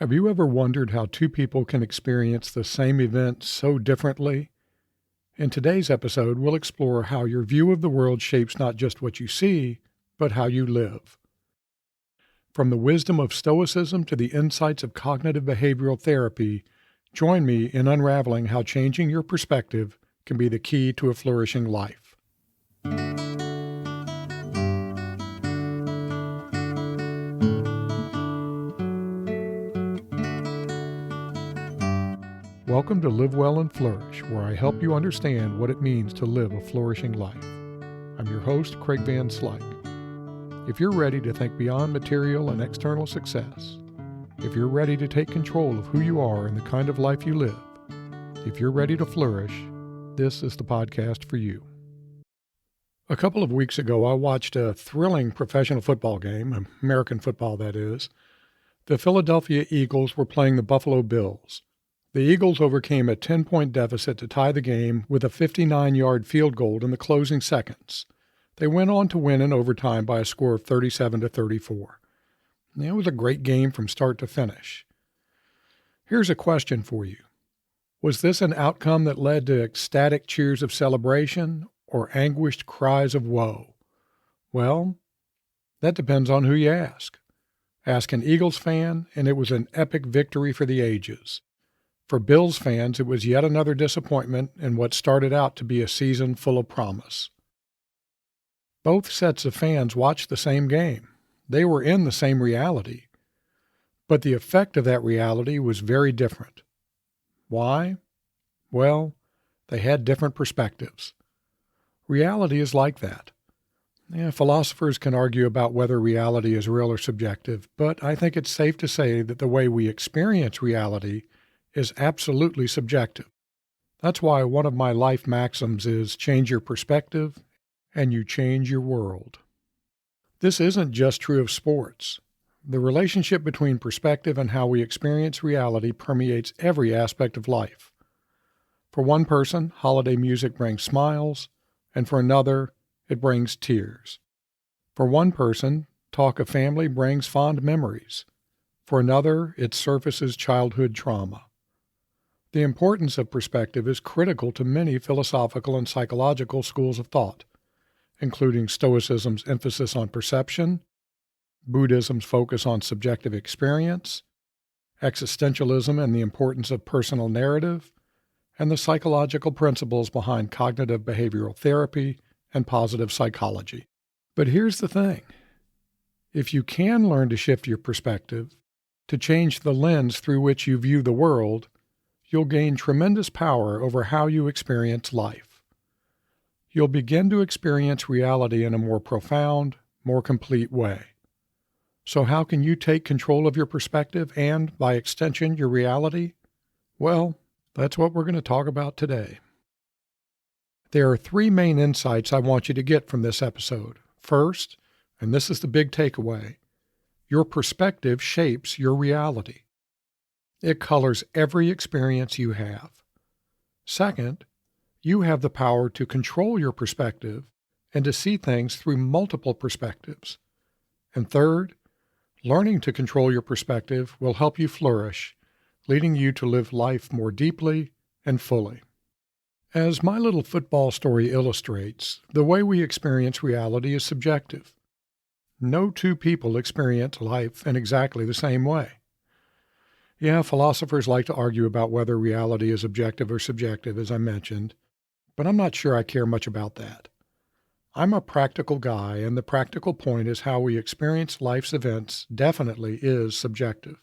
Have you ever wondered how two people can experience the same event so differently? In today's episode, we'll explore how your view of the world shapes not just what you see, but how you live. From the wisdom of stoicism to the insights of cognitive behavioral therapy, join me in unraveling how changing your perspective can be the key to a flourishing life. Welcome to Live Well and Flourish, where I help you understand what it means to live a flourishing life. I'm your host, Craig Van Slyke. If you're ready to think beyond material and external success, if you're ready to take control of who you are and the kind of life you live, if you're ready to flourish, this is the podcast for you. A couple of weeks ago, I watched a thrilling professional football game, American football that is. The Philadelphia Eagles were playing the Buffalo Bills. The Eagles overcame a 10-point deficit to tie the game with a 59-yard field goal in the closing seconds. They went on to win in overtime by a score of 37-34. It was a great game from start to finish. Here's a question for you. Was this an outcome that led to ecstatic cheers of celebration or anguished cries of woe? Well, that depends on who you ask. Ask an Eagles fan, and it was an epic victory for the ages. For Bills fans, it was yet another disappointment in what started out to be a season full of promise. Both sets of fans watched the same game. They were in the same reality. But the effect of that reality was very different. Why? Well, they had different perspectives. Reality is like that. Philosophers can argue about whether reality is real or subjective, but I think it's safe to say that the way we experience reality is absolutely subjective. That's why one of my life maxims is change your perspective and you change your world. This isn't just true of sports. The relationship between perspective and how we experience reality permeates every aspect of life. For one person, holiday music brings smiles, and for another, it brings tears. For one person, talk of family brings fond memories. For another, it surfaces childhood trauma. The importance of perspective is critical to many philosophical and psychological schools of thought, including Stoicism's emphasis on perception, Buddhism's focus on subjective experience, existentialism and the importance of personal narrative, and the psychological principles behind cognitive behavioral therapy and positive psychology. But here's the thing. If you can learn to shift your perspective, to change the lens through which you view the world, you'll gain tremendous power over how you experience life. You'll begin to experience reality in a more profound, more complete way. So how can you take control of your perspective and, by extension, your reality? Well, that's what we're going to talk about today. There are three main insights I want you to get from this episode. First, and this is the big takeaway, your perspective shapes your reality. It colors every experience you have. Second, you have the power to control your perspective and to see things through multiple perspectives. And third, learning to control your perspective will help you flourish, leading you to live life more deeply and fully. As my little football story illustrates, the way we experience reality is subjective. No two people experience life in exactly the same way. Philosophers like to argue about whether reality is objective or subjective, as I mentioned, but I'm not sure I care much about that. I'm a practical guy, and the practical point is how we experience life's events definitely is subjective.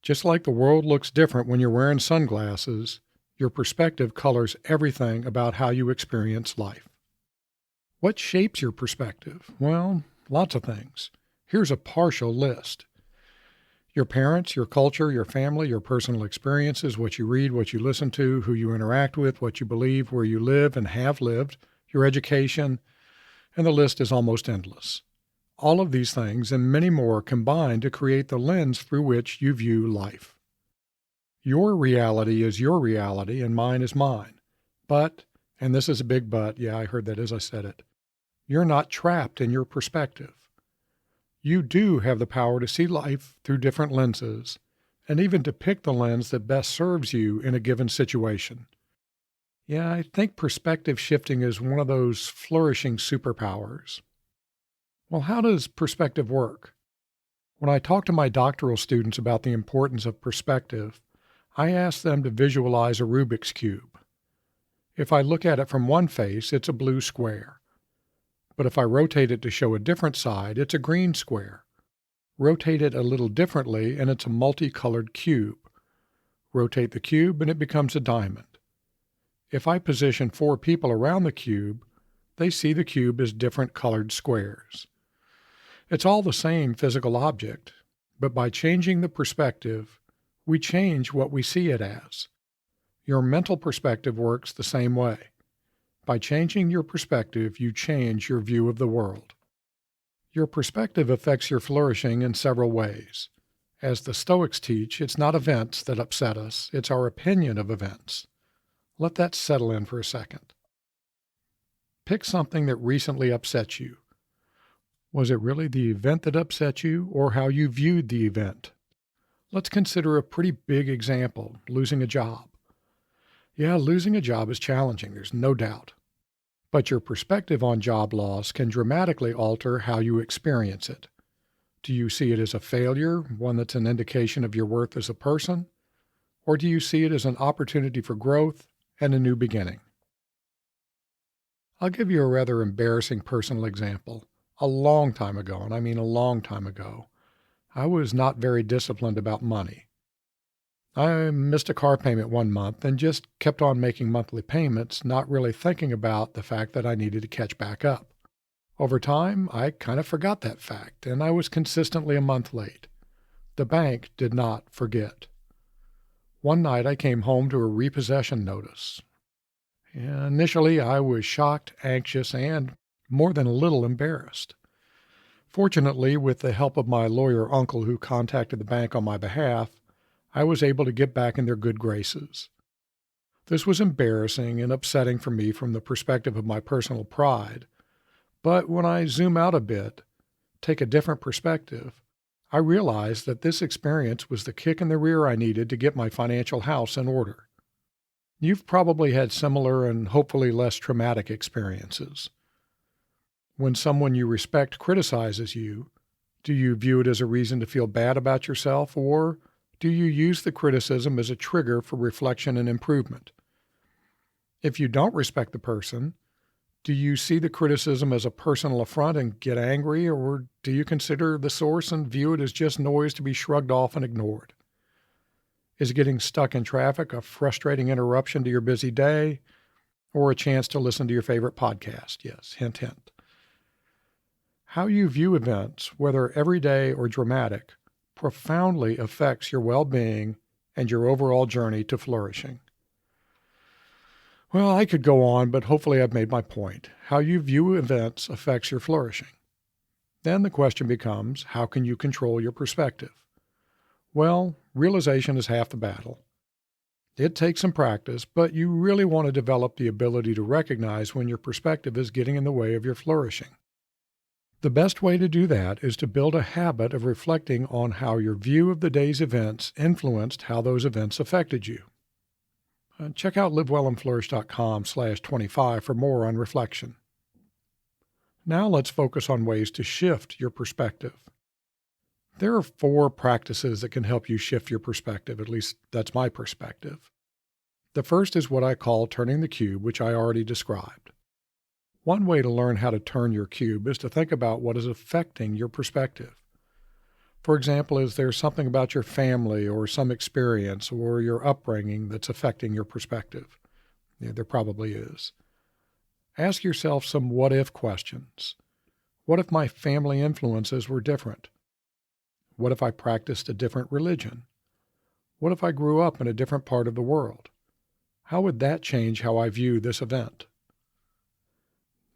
Just like the world looks different when you're wearing sunglasses, your perspective colors everything about how you experience life. What shapes your perspective? Well, lots of things. Here's a partial list. Your parents, your culture, your family, your personal experiences, what you read, what you listen to, who you interact with, what you believe, where you live and have lived, your education, and the list is almost endless. All of these things and many more combine to create the lens through which you view life. Your reality is your reality and mine is mine. But, and this is a big but, I heard that as I said it, you're not trapped in your perspective. You do have the power to see life through different lenses and even to pick the lens that best serves you in a given situation. Yeah, I think perspective shifting is one of those flourishing superpowers. Well, how does perspective work? When I talk to my doctoral students about the importance of perspective, I ask them to visualize a Rubik's Cube. If I look at it from one face, it's a blue square. But if I rotate it to show a different side, it's a green square. Rotate it a little differently, and it's a multicolored cube. Rotate the cube, and it becomes a diamond. If I position 4 people around the cube, they see the cube as different colored squares. It's all the same physical object, but by changing the perspective, we change what we see it as. Your mental perspective works the same way. By changing your perspective, you change your view of the world. Your perspective affects your flourishing in several ways. As the Stoics teach, it's not events that upset us, it's our opinion of events. Let that settle in for a second. Pick something that recently upset you. Was it really the event that upset you, or how you viewed the event? Let's consider a pretty big example, losing a job. Yeah, losing a job is challenging, there's no doubt. But your perspective on job loss can dramatically alter how you experience it. Do you see it as a failure, one that's an indication of your worth as a person? Or do you see it as an opportunity for growth and a new beginning? I'll give you a rather embarrassing personal example. A long time ago, and I mean a long time ago, I was not very disciplined about money. I missed a car payment one month and just kept on making monthly payments, not really thinking about the fact that I needed to catch back up. Over time, I kind of forgot that fact, and I was consistently a month late. The bank did not forget. One night I came home to a repossession notice. Initially, I was shocked, anxious, and more than a little embarrassed. Fortunately, with the help of my lawyer uncle who contacted the bank on my behalf, I was able to get back in their good graces. This was embarrassing and upsetting for me from the perspective of my personal pride, but when I zoom out a bit, take a different perspective, I realized that this experience was the kick in the rear I needed to get my financial house in order. You've probably had similar and hopefully less traumatic experiences. When someone you respect criticizes you, do you view it as a reason to feel bad about yourself, or do you use the criticism as a trigger for reflection and improvement? If you don't respect the person, do you see the criticism as a personal affront and get angry, or do you consider the source and view it as just noise to be shrugged off and ignored? Is getting stuck in traffic a frustrating interruption to your busy day, or a chance to listen to your favorite podcast? Yes, hint, hint. How you view events, whether everyday or dramatic, profoundly affects your well-being and your overall journey to flourishing. Well, I could go on, but hopefully I've made my point. How you view events affects your flourishing. Then the question becomes, how can you control your perspective? Well, realization is half the battle. It takes some practice, but you really want to develop the ability to recognize when your perspective is getting in the way of your flourishing. The best way to do that is to build a habit of reflecting on how your view of the day's events influenced how those events affected you. Check out livewellandflourish.com/25 for more on reflection. Now let's focus on ways to shift your perspective. There are 4 practices that can help you shift your perspective, at least that's my perspective. The first is what I call turning the cube, which I already described. One way to learn how to turn your cube is to think about what is affecting your perspective. For example, is there something about your family or some experience or your upbringing that's affecting your perspective? Yeah, there probably is. Ask yourself some what-if questions. What if my family influences were different? What if I practiced a different religion? What if I grew up in a different part of the world? How would that change how I view this event?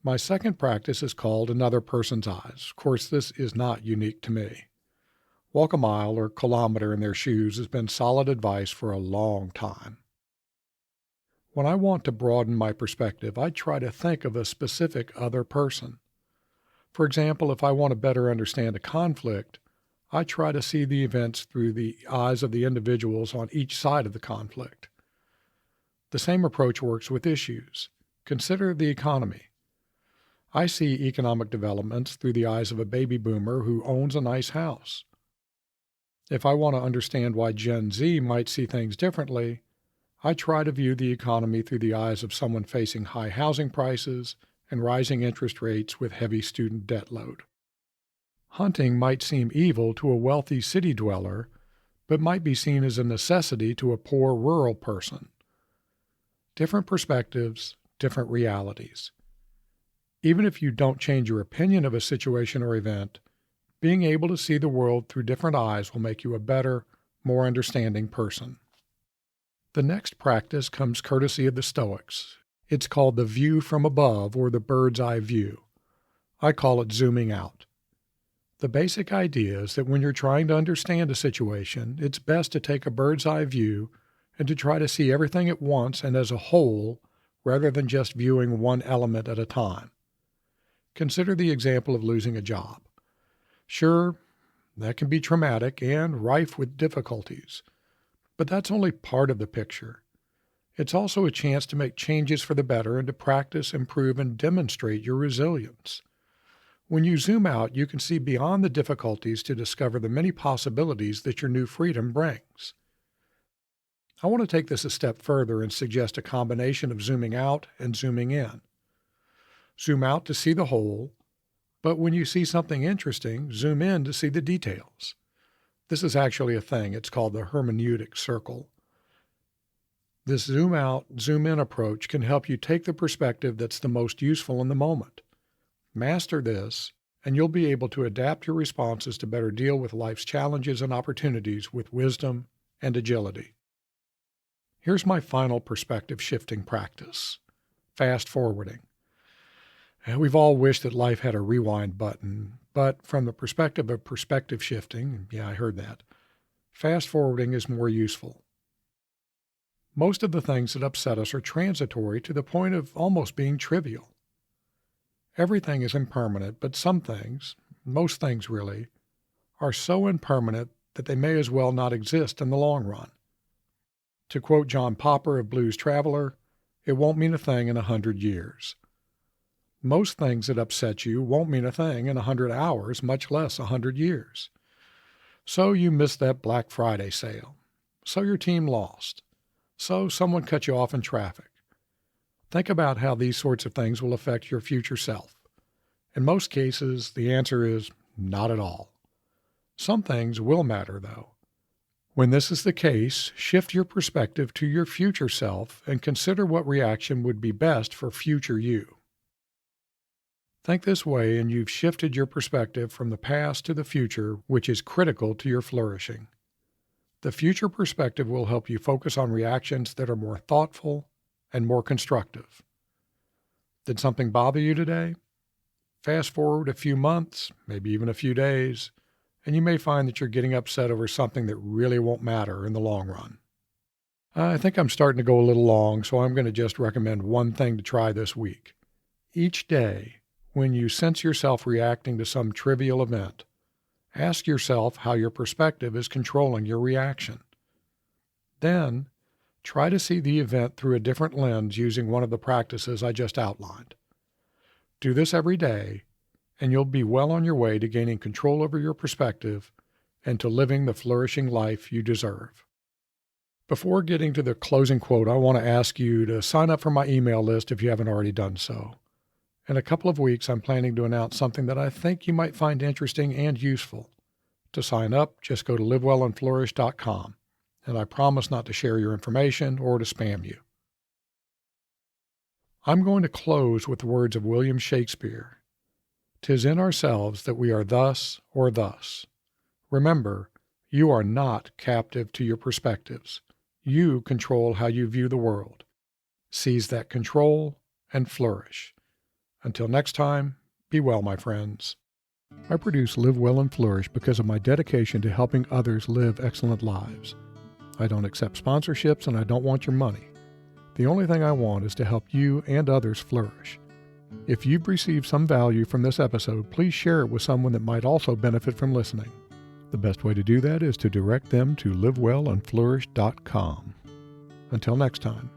My second practice is called another person's eyes. Of course, this is not unique to me. Walk a mile or kilometer in their shoes has been solid advice for a long time. When I want to broaden my perspective, I try to think of a specific other person. For example, if I want to better understand a conflict, I try to see the events through the eyes of the individuals on each side of the conflict. The same approach works with issues. Consider the economy. I see economic developments through the eyes of a baby boomer who owns a nice house. If I want to understand why Gen Z might see things differently, I try to view the economy through the eyes of someone facing high housing prices and rising interest rates with heavy student debt load. Hunting might seem evil to a wealthy city dweller, but might be seen as a necessity to a poor rural person. Different perspectives, different realities. Even if you don't change your opinion of a situation or event, being able to see the world through different eyes will make you a better, more understanding person. The next practice comes courtesy of the Stoics. It's called the view from above, or the bird's eye view. I call it zooming out. The basic idea is that when you're trying to understand a situation, it's best to take a bird's eye view and to try to see everything at once and as a whole, rather than just viewing one element at a time. Consider the example of losing a job. Sure, that can be traumatic and rife with difficulties, but that's only part of the picture. It's also a chance to make changes for the better and to practice, improve, and demonstrate your resilience. When you zoom out, you can see beyond the difficulties to discover the many possibilities that your new freedom brings. I want to take this a step further and suggest a combination of zooming out and zooming in. Zoom out to see the whole, but when you see something interesting, zoom in to see the details. This is actually a thing. It's called the hermeneutic circle. This zoom out, zoom in approach can help you take the perspective that's the most useful in the moment. Master this, and you'll be able to adapt your responses to better deal with life's challenges and opportunities with wisdom and agility. Here's my final perspective shifting practice: fast forwarding. And we've all wished that life had a rewind button, but from the perspective of perspective shifting, yeah, I heard that, fast forwarding is more useful. Most of the things that upset us are transitory to the point of almost being trivial. Everything is impermanent, but some things, most things really, are so impermanent that they may as well not exist in the long run. To quote John Popper of Blues Traveler, it won't mean a thing in 100 years. Most things that upset you won't mean a thing in 100 hours, much less 100 years. So you missed that Black Friday sale. So your team lost. So someone cut you off in traffic. Think about how these sorts of things will affect your future self. In most cases, the answer is not at all. Some things will matter, though. When this is the case, shift your perspective to your future self and consider what reaction would be best for future you. Think this way, and you've shifted your perspective from the past to the future, which is critical to your flourishing. The future perspective will help you focus on reactions that are more thoughtful and more constructive. Did something bother you today? Fast forward a few months, maybe even a few days, and you may find that you're getting upset over something that really won't matter in the long run. I think I'm starting to go a little long, so I'm going to just recommend one thing to try this week. Each day, when you sense yourself reacting to some trivial event, ask yourself how your perspective is controlling your reaction. Then, try to see the event through a different lens using one of the practices I just outlined. Do this every day, and you'll be well on your way to gaining control over your perspective and to living the flourishing life you deserve. Before getting to the closing quote, I want to ask you to sign up for my email list if you haven't already done so. In a couple of weeks, I'm planning to announce something that I think you might find interesting and useful. To sign up, just go to livewellandflourish.com, and I promise not to share your information or to spam you. I'm going to close with the words of William Shakespeare. "'Tis in ourselves that we are thus or thus." Remember, you are not captive to your perspectives. You control how you view the world. Seize that control and flourish. Until next time, be well, my friends. I produce Live Well and Flourish because of my dedication to helping others live excellent lives. I don't accept sponsorships and I don't want your money. The only thing I want is to help you and others flourish. If you've received some value from this episode, please share it with someone that might also benefit from listening. The best way to do that is to direct them to livewelandflourish.com. Until next time.